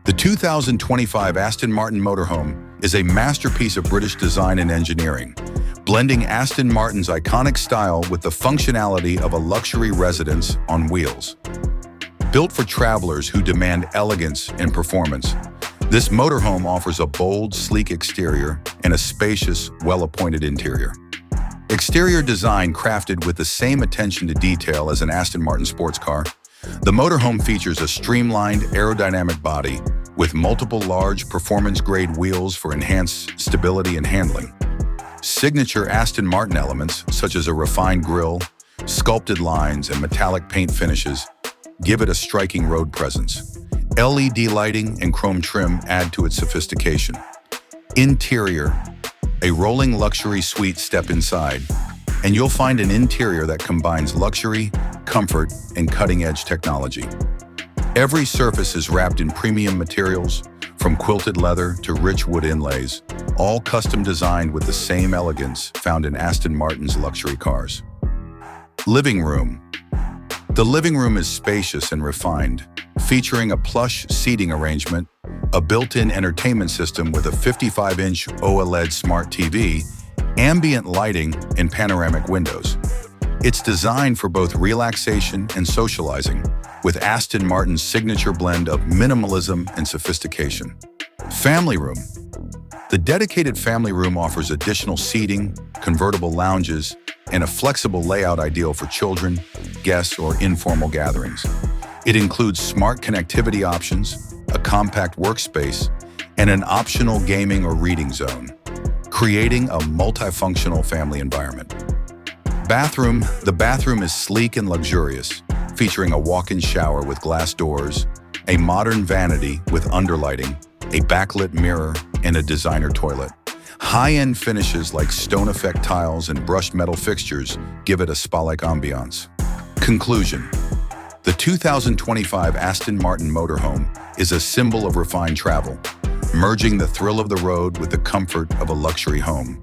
The 2025 Aston Martin Motorhome is a masterpiece of British design and engineering, blending Aston Martin's iconic style with the functionality of a luxury residence on wheels. Built for travelers who demand elegance and performance, this motorhome offers a bold, sleek exterior and a spacious, well-appointed interior. Exterior design crafted with the same attention to detail as an Aston Martin sports car, the motorhome features a streamlined aerodynamic body with multiple large performance-grade wheels for enhanced stability and handling. Signature Aston Martin elements, such as a refined grille, sculpted lines, and metallic paint finishes, give it a striking road presence. LED lighting and chrome trim add to its sophistication. Interior: a rolling luxury suite. Step inside, and you'll find an interior that combines luxury, comfort, and cutting-edge technology. Every surface is wrapped in premium materials, from quilted leather to rich wood inlays, all custom designed with the same elegance found in Aston Martin's luxury cars. Living room. The living room is spacious and refined, featuring a plush seating arrangement, a built-in entertainment system with a 55-inch OLED smart TV, ambient lighting, and panoramic windows. It's designed for both relaxation and socializing, with Aston Martin's signature blend of minimalism and sophistication. Family room. The dedicated family room offers additional seating, convertible lounges, and a flexible layout ideal for children, guests, or informal gatherings. It includes smart connectivity options, a compact workspace, and an optional gaming or reading zone, creating a multifunctional family environment. Bathroom. The bathroom is sleek and luxurious, featuring a walk-in shower with glass doors, a modern vanity with underlighting, a backlit mirror, and a designer toilet. High-end finishes like stone effect tiles and brushed metal fixtures give it a spa-like ambiance. Conclusion. The 2025 Aston Martin Motorhome is a symbol of refined travel, merging the thrill of the road with the comfort of a luxury home.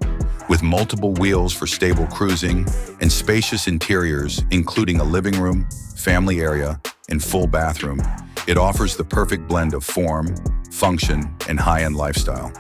With multiple wheels for stable cruising and spacious interiors, including a living room, family area, and full bathroom, it offers the perfect blend of form, function, and high-end lifestyle.